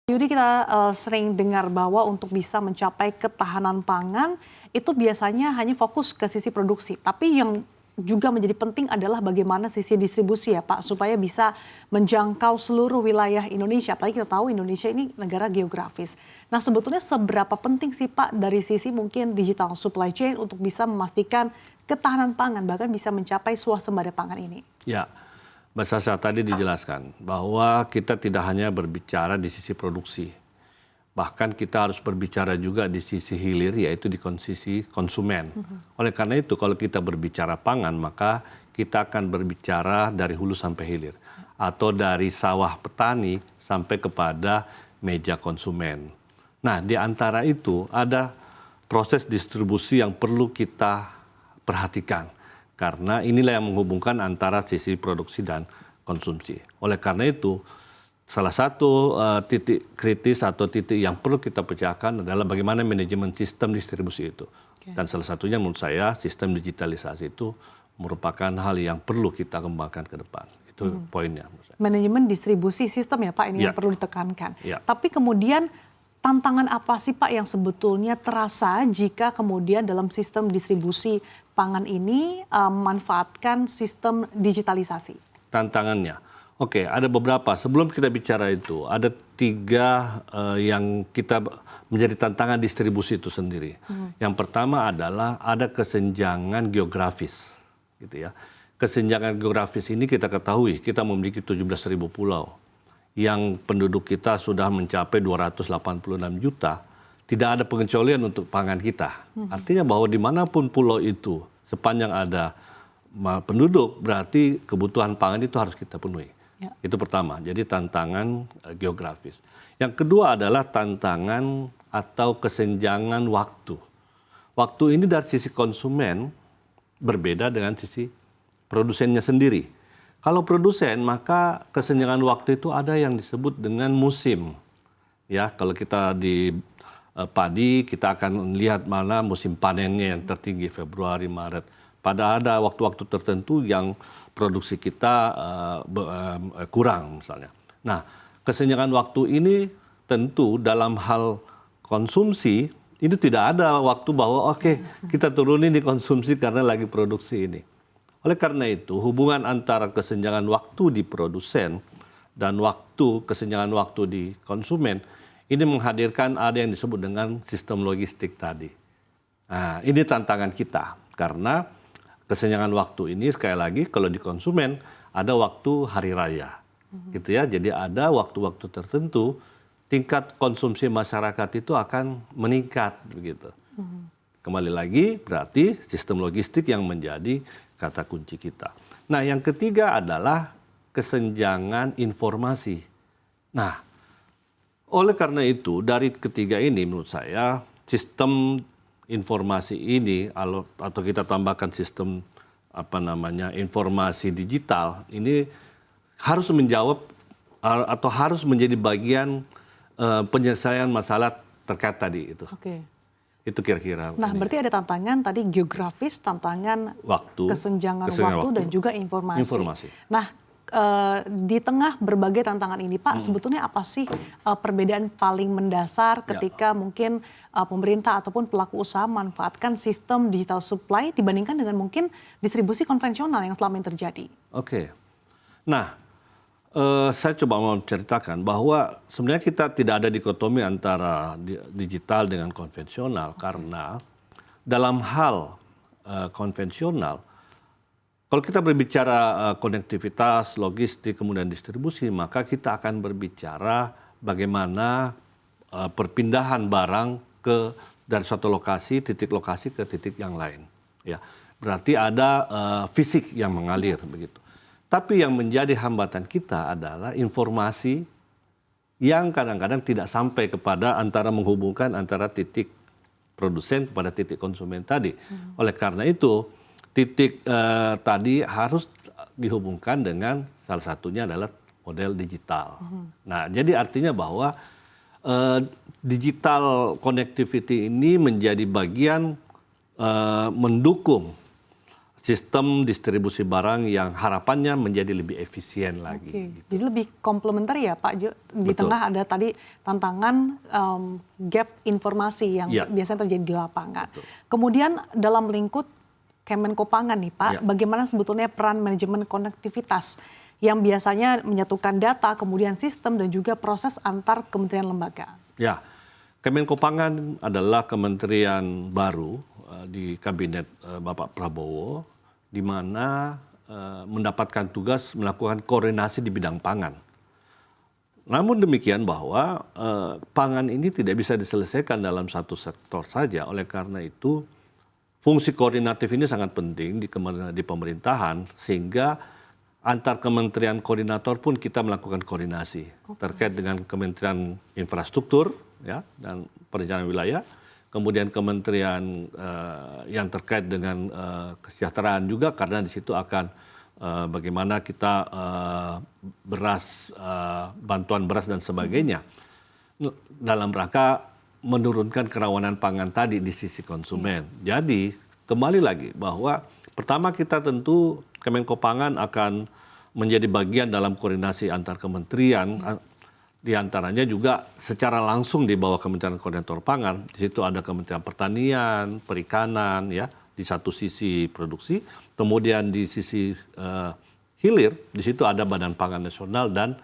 Yudi, kita sering dengar bahwa untuk bisa mencapai ketahanan pangan itu biasanya hanya fokus ke sisi produksi. Tapi yang juga menjadi penting adalah bagaimana sisi distribusi ya Pak, supaya bisa menjangkau seluruh wilayah Indonesia. Apalagi kita tahu Indonesia ini negara geografis. Nah sebetulnya seberapa penting sih Pak dari sisi mungkin digital supply chain untuk bisa memastikan ketahanan pangan, bahkan bisa mencapai swasembada pangan ini? Ya. Mbak Sasha tadi dijelaskan bahwa kita tidak hanya berbicara di sisi produksi, bahkan kita harus berbicara juga di sisi hilir, yaitu di sisi konsumen. Oleh karena itu kalau kita berbicara pangan, maka kita akan berbicara dari hulu sampai hilir, atau dari sawah petani sampai kepada meja konsumen. Nah di antara itu ada proses distribusi yang perlu kita perhatikan. Karena inilah yang menghubungkan antara sisi produksi dan konsumsi. Oleh karena itu, salah satu titik kritis atau titik yang perlu kita pecahkan adalah bagaimana manajemen sistem distribusi itu. Dan salah satunya menurut saya sistem digitalisasi itu merupakan hal yang perlu kita kembangkan ke depan. Itu poinnya. Manajemen distribusi sistem ya Pak, ini yang perlu ditekankan. Tapi kemudian tantangan apa sih Pak yang sebetulnya terasa jika kemudian dalam sistem distribusi pangan ini memanfaatkan sistem digitalisasi? Tantangannya, oke, ada beberapa. Sebelum kita bicara itu, ada 3 yang kita menjadi tantangan distribusi itu sendiri. Yang pertama adalah ada kesenjangan geografis, gitu ya. Kesenjangan geografis ini kita ketahui, kita memiliki 17.000 pulau, yang penduduk kita sudah mencapai 286 juta. Tidak ada pengecualian untuk pangan kita. Artinya bahwa dimanapun pulau itu, sepanjang ada penduduk, berarti kebutuhan pangan itu harus kita penuhi. Itu pertama, jadi tantangan geografis. Yang kedua adalah tantangan atau kesenjangan waktu. Waktu ini dari sisi konsumen berbeda dengan sisi produsennya sendiri. Kalau produsen, maka kesenjangan waktu itu ada yang disebut dengan musim. Ya, kalau kita di padi, kita akan lihat mana musim panennya yang tertinggi, Februari, Maret. Pada ada waktu-waktu tertentu yang produksi kita kurang misalnya. Nah, kesenjangan waktu ini tentu dalam hal konsumsi, itu tidak ada waktu bahwa oke, kita turunin di konsumsi karena lagi produksi ini. Oleh karena itu, hubungan antara kesenjangan waktu di produsen dan kesenjangan waktu di konsumen, ini menghadirkan ada yang disebut dengan sistem logistik tadi. Nah, ini tantangan kita karena kesenjangan waktu ini sekali lagi kalau di konsumen ada waktu hari raya, gitu ya. Jadi ada waktu-waktu tertentu tingkat konsumsi masyarakat itu akan meningkat, begitu. Kembali lagi berarti sistem logistik yang menjadi kata kunci kita. Nah, yang ketiga adalah kesenjangan informasi. Nah, oleh karena itu, dari ketiga ini menurut saya, sistem informasi ini, atau kita tambahkan sistem informasi digital, ini harus menjawab atau harus menjadi bagian penyelesaian masalah terkait tadi itu. Itu kira-kira. Nah, berarti ada tantangan tadi geografis, tantangan kesenjangan waktu dan juga informasi. Nah, di tengah berbagai tantangan ini Pak, sebetulnya apa sih perbedaan paling mendasar ketika mungkin pemerintah ataupun pelaku usaha memanfaatkan sistem digital supply dibandingkan dengan mungkin distribusi konvensional yang selama ini terjadi? Oke. Nah, saya coba mau ceritakan bahwa sebenarnya kita tidak ada dikotomi antara digital dengan konvensional karena dalam hal konvensional, kalau kita berbicara konektivitas, logistik, kemudian distribusi, maka kita akan berbicara bagaimana perpindahan barang dari suatu lokasi, titik lokasi ke titik yang lain. Ya, berarti ada fisik yang mengalir begitu. Tapi yang menjadi hambatan kita adalah informasi yang kadang-kadang tidak sampai kepada menghubungkan antara titik produsen kepada titik konsumen tadi. Oleh karena itu, titik tadi harus dihubungkan dengan salah satunya adalah model digital. Nah, jadi artinya bahwa digital connectivity ini menjadi bagian mendukung sistem distribusi barang yang harapannya menjadi lebih efisien lagi. Oke, Gitu. jadi lebih komplementer ya Pak Jo. Di Betul. tengah ada tadi tantangan gap informasi yang Ya. biasanya terjadi di lapangan. Kemudian dalam lingkup Kemenko Pangan nih Pak, Ya. bagaimana sebetulnya peran manajemen konektivitas yang biasanya menyatukan data, kemudian sistem dan juga proses antar kementerian lembaga? Ya, Kemenko Pangan adalah kementerian baru di kabinet Bapak Prabowo, di mana mendapatkan tugas melakukan koordinasi di bidang pangan. Namun demikian bahwa pangan ini tidak bisa diselesaikan dalam satu sektor saja. Oleh karena itu, fungsi koordinatif ini sangat penting di pemerintahan, sehingga antar kementerian koordinator pun kita melakukan koordinasi terkait dengan Kementerian Infrastruktur ya, dan Perencanaan Wilayah, kemudian kementerian yang terkait dengan kesejahteraan juga, karena di situ akan bagaimana kita beras, bantuan beras dan sebagainya dalam rangka menurunkan kerawanan pangan tadi di sisi konsumen. Jadi kembali lagi bahwa pertama kita tentu Kemenko Pangan akan menjadi bagian dalam koordinasi antar kementerian. Di antaranya juga secara langsung di bawah Kementerian Koordinator Pangan. Di situ ada Kementerian Pertanian, Perikanan, ya, di satu sisi produksi, kemudian di sisi hilir, di situ ada Badan Pangan Nasional dan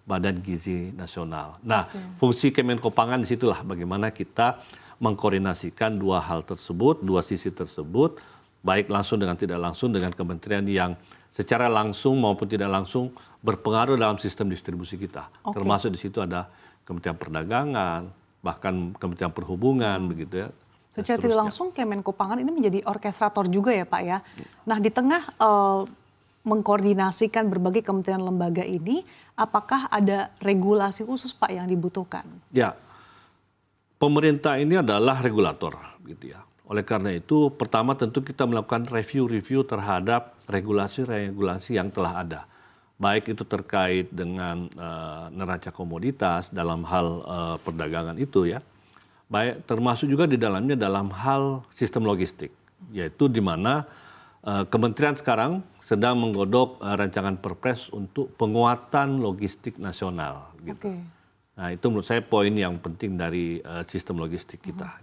Badan Gizi Nasional. Nah, fungsi Kemenko Pangan disitulah bagaimana kita mengkoordinasikan dua hal tersebut, dua sisi tersebut, baik langsung dengan tidak langsung dengan kementerian yang secara langsung maupun tidak langsung berpengaruh dalam sistem distribusi kita. Termasuk di situ ada Kementerian Perdagangan, bahkan Kementerian Perhubungan, begitu ya. Secara tidak langsung Kemenko Pangan ini menjadi orkestrator juga ya Pak ya. Nah di tengah mengkoordinasikan berbagai kementerian lembaga ini, apakah ada regulasi khusus Pak yang dibutuhkan? Ya, pemerintah ini adalah regulator, gitu ya. Oleh karena itu, pertama tentu kita melakukan review terhadap regulasi-regulasi yang telah ada. Baik itu terkait dengan neraca komoditas dalam hal perdagangan itu ya. Baik termasuk juga di dalamnya dalam hal sistem logistik, yaitu di mana kementerian sekarang sedang menggodok rancangan Perpres untuk penguatan logistik nasional. Gitu. Nah itu menurut saya poin yang penting dari sistem logistik kita.